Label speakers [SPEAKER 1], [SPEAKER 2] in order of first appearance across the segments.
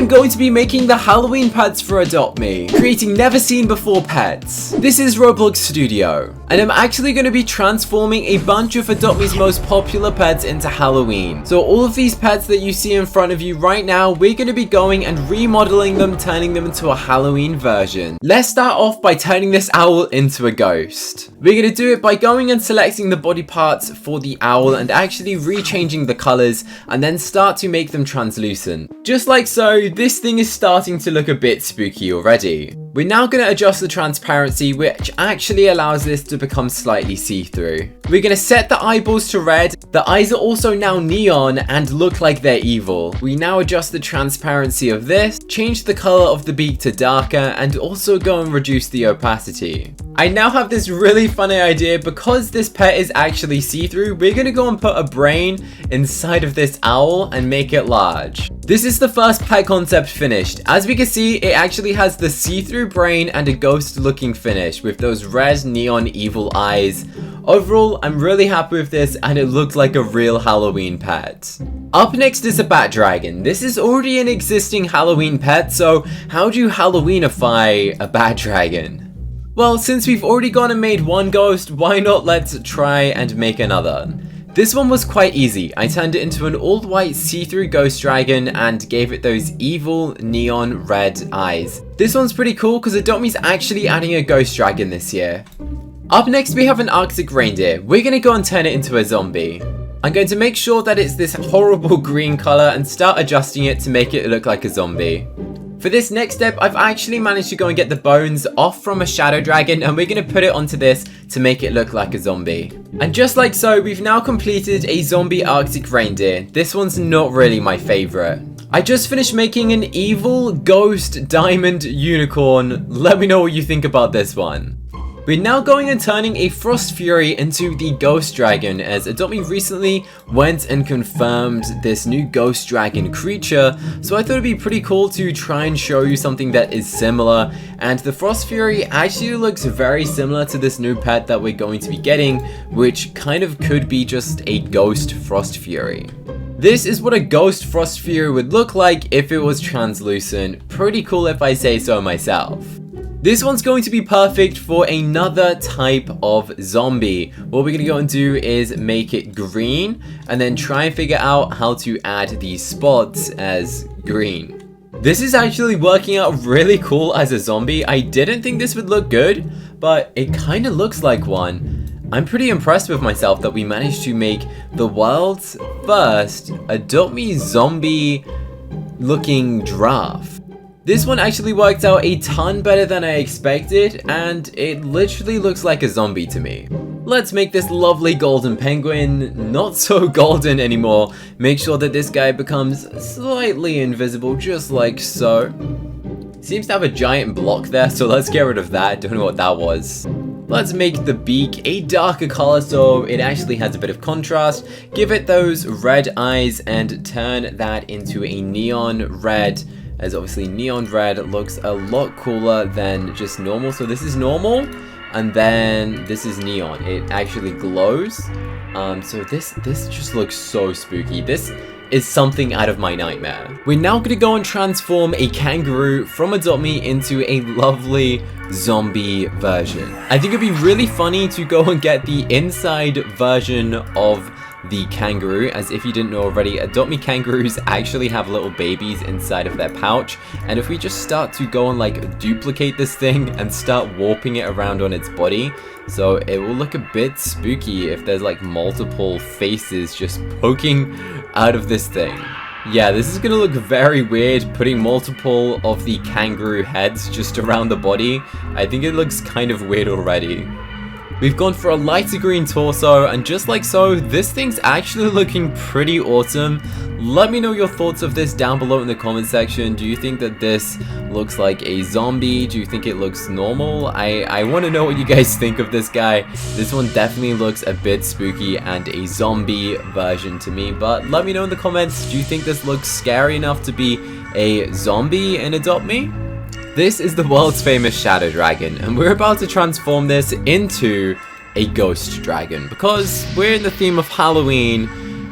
[SPEAKER 1] going to be making the Halloween pets for Adopt Me, creating never seen before pets. This is Roblox Studio, and I'm actually going to be transforming a bunch of Adopt Me's most popular pets into Halloween. So all of these pets that you see in front of you right now, we're going to be going and remodeling them, turning them into a Halloween version. Let's start off by turning this owl into a ghost. We're going to do it by going and selecting the body parts for the owl and actually rechanging the colors, and then start to make them translucent. Just like so, this thing is starting to look a bit spooky already. We're now going to adjust the transparency, which actually allows this to become slightly see-through. We're going to set the eyeballs to red. The eyes are also now neon and look like they're evil. We now adjust the transparency of this, change the color of the beak to darker, and also go and reduce the opacity. I now have this really funny idea. Because this pet is actually see-through, we're going to go and put a brain inside of this owl and make it large. This is the first pet concept finished. As we can see, it actually has the see-through brain and a ghost-looking finish with those red neon evil eyes. Overall, I'm really happy with this and it looks like a real Halloween pet. Up next is a bat dragon. This is already an existing Halloween pet, so how do you Halloweenify a bat dragon? Well, since we've already gone and made one ghost, why not let's try and make another. This one was quite easy. I turned it into an all-white see-through ghost dragon and gave it those evil neon red eyes. This one's pretty cool because Adopt Me's actually adding a ghost dragon this year. Up next we have an Arctic reindeer. We're going to go and turn it into a zombie. I'm going to make sure that it's this horrible green color and start adjusting it to make it look like a zombie. For this next step, I've actually managed to go and get the bones off from a shadow dragon, and we're going to put it onto this to make it look like a zombie. And just like so, we've now completed a zombie Arctic reindeer. This one's not really my favorite. I just finished making an evil ghost diamond unicorn. Let me know what you think about this one. We're now going and turning a Frost Fury into the Ghost Dragon, as Adopt Me recently went and confirmed this new Ghost Dragon creature, so I thought it'd be pretty cool to try and show you something that is similar, and the Frost Fury actually looks very similar to this new pet that we're going to be getting, which kind of could be just a Ghost Frost Fury. This is what a Ghost Frost Fury would look like if it was translucent. Pretty cool if I say so myself. This one's going to be perfect for another type of zombie. What we're going to go and do is make it green and then try and figure out how to add these spots as green. This is actually working out really cool as a zombie. I didn't think this would look good, but it kind of looks like one. I'm pretty impressed with myself that we managed to make the world's first Adopt Me zombie looking giraffe. This one actually worked out a ton better than I expected, and it literally looks like a zombie to me. Let's make this lovely golden penguin not so golden anymore. Make sure that this guy becomes slightly invisible, just like so. Seems to have a giant block there, so let's get rid of that. Don't know what that was. Let's make the beak a darker color so it actually has a bit of contrast. Give it those red eyes and turn that into a neon red, as obviously neon red looks a lot cooler than just normal. So this is normal, and then this is neon. It actually glows. So this just looks so spooky. This is something out of my nightmare. We're now going to go and transform a kangaroo from Adopt Me into a lovely zombie version. I think it'd be really funny to go and get the inside version of the kangaroo, as if you didn't know already, Adopt Me kangaroos actually have little babies inside of their pouch, and if we just start to go and like duplicate this thing and start warping it around on its body, so it will look a bit spooky if there's like multiple faces just poking out of this thing. Yeah, this is gonna look very weird, putting multiple of the kangaroo heads just around the body. I think it looks kind of weird already. We've gone for a lighter green torso, and just like so, this thing's actually looking pretty awesome. Let me know your thoughts of this down below in the comment section. Do you think that this looks like a zombie? Do you think it looks normal? I want to know what you guys think of this guy. This one definitely looks a bit spooky and a zombie version to me, but let me know in the comments, do you think this looks scary enough to be a zombie in Adopt Me? This is the world's famous shadow dragon, and we're about to transform this into a ghost dragon because we're in the theme of Halloween,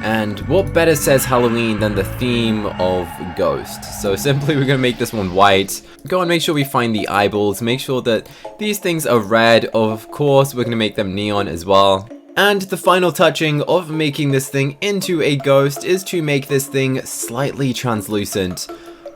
[SPEAKER 1] And what better says Halloween than the theme of ghosts? So simply we're going to make this one white. Go and make sure we find the eyeballs. Make sure that these things are red. Of course, we're going to make them neon as well. And the final touching of making this thing into a ghost is to make this thing slightly translucent.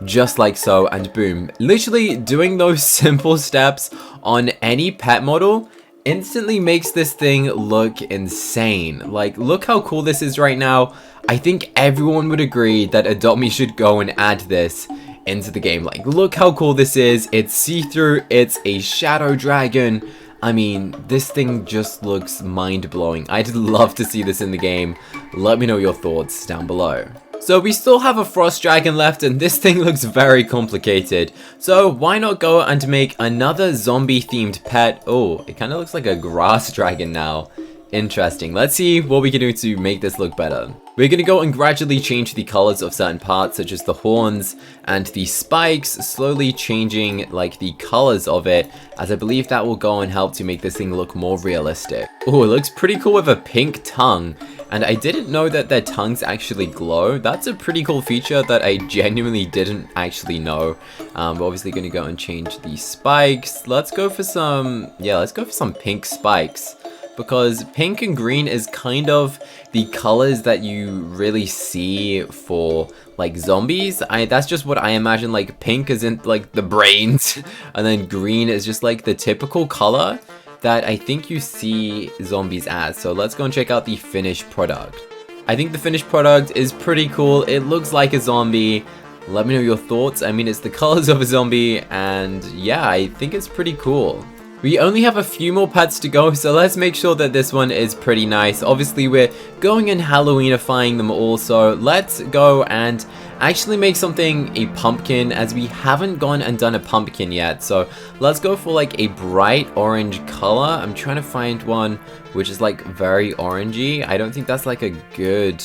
[SPEAKER 1] Just like so, and boom. Literally doing those simple steps on any pet model instantly makes this thing look insane. Like, look how cool this is right now. I think everyone would agree that Adopt Me should go and add this into the game. Like, look how cool this is. It's see-through, it's a shadow dragon. I mean, this thing just looks mind-blowing. I'd love to see this in the game. Let me know your thoughts down below. So we still have a frost dragon left, and this thing looks very complicated. So why not go and make another zombie themed pet? Oh, it kind of looks like a grass dragon now. Interesting. Let's see what we can do to make this look better. We're going to go and gradually change the colors of certain parts, such as the horns and the spikes, slowly changing like the colors of it, as I believe that will go and help to make this thing look more realistic. Oh, it looks pretty cool with a pink tongue. And I didn't know that their tongues actually glow. That's a pretty cool feature that I genuinely didn't actually know. We're obviously going to go and change the spikes. Let's go for some, let's go for some pink spikes. Because pink and green is kind of the colors that you really see for like zombies. That's just what I imagine. Like, pink isn't like the brains, and then green is just like the typical color that I think you see zombies as. So let's go and check out the finished product. I think the finished product is pretty cool. It looks like a zombie. Let me know your thoughts. I mean, it's the colors of a zombie, and yeah, I think it's pretty cool. We only have a few more pets to go, so let's make sure that this one is pretty nice. Obviously, we're going and Halloweenifying them all, so let's go and actually make something a pumpkin, as we haven't gone and done a pumpkin yet. So let's go for like a bright orange color. I'm trying to find one which is like very orangey. I don't think that's like a good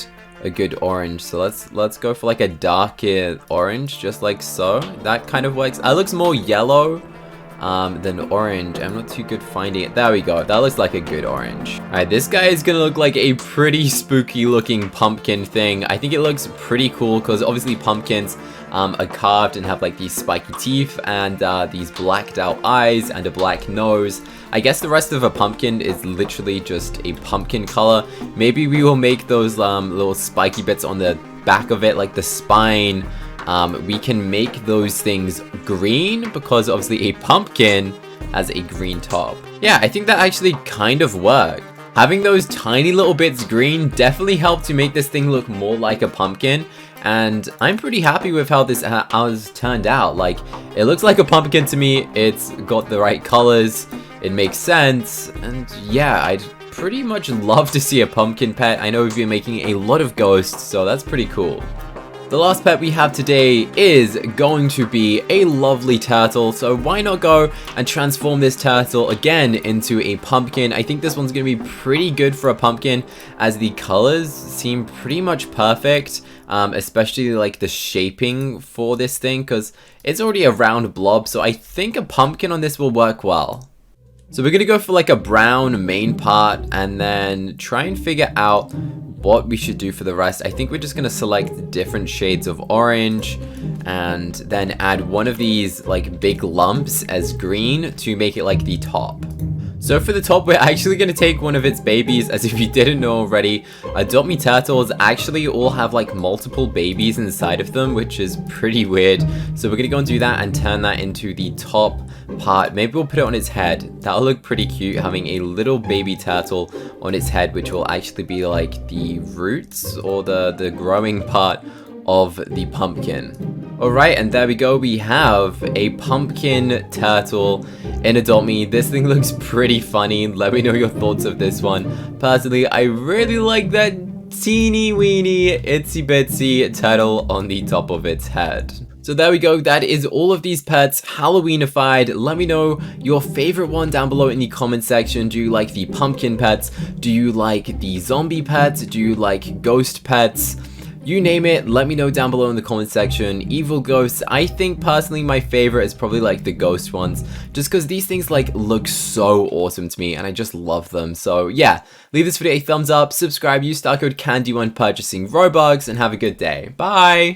[SPEAKER 1] orange. So let's go for like a darker orange, just like so. That kind of works. It looks more yellow than orange. I'm not too good finding it. There we go. That looks like a good orange. Alright, this guy is gonna look like a pretty spooky looking pumpkin thing. I think it looks pretty cool because obviously pumpkins are carved and have like these spiky teeth and these blacked out eyes and a black nose. I guess the rest of a pumpkin is literally just a pumpkin color. Maybe we will make those little spiky bits on the back of it, like the spine. We can make those things green because obviously a pumpkin has a green top. Yeah, I think that actually kind of worked. Having those tiny little bits green definitely helped to make this thing look more like a pumpkin. And I'm pretty happy with how this has turned out. Like, it looks like a pumpkin to me. It's got the right colors. It makes sense. And yeah, I'd pretty much love to see a pumpkin pet. I know we've been making a lot of ghosts, so that's pretty cool. The last pet we have today is going to be a lovely turtle, so why not go and transform this turtle again into a pumpkin. I think this one's going to be pretty good for a pumpkin, as the colors seem pretty much perfect, especially like the shaping for this thing, because it's already a round blob, so I think a pumpkin on this will work well. So we're going to go for like a brown main part and then try and figure out what we should do for the rest. I think we're just going to select different shades of orange and then add one of these like big lumps as green to make it like the top. So for the top, we're actually going to take one of its babies, as if you didn't know already. Adopt Me turtles actually all have like multiple babies inside of them, which is pretty weird. So we're going to go and do that and turn that into the top part. Maybe we'll put it on its head. That'll look pretty cute, having a little baby turtle on its head, which will actually be like the roots or the growing part of the pumpkin. Alright, and there we go. We have a pumpkin turtle in Adopt Me. This thing looks pretty funny. Let me know your thoughts of this one. Personally, I really like that teeny weeny itsy bitsy turtle on the top of its head. So there we go, that is all of these pets Halloweenified. Let me know your favorite one down below in the comment section. Do you like the pumpkin pets? Do you like the zombie pets? Do you like ghost pets? You name it, let me know down below in the comment section. Evil ghosts, I think personally my favorite is probably like the ghost ones, just because these things like look so awesome to me and I just love them. So yeah, leave this video a thumbs up, subscribe, use star code CANDY when purchasing Robux, and have a good day. Bye!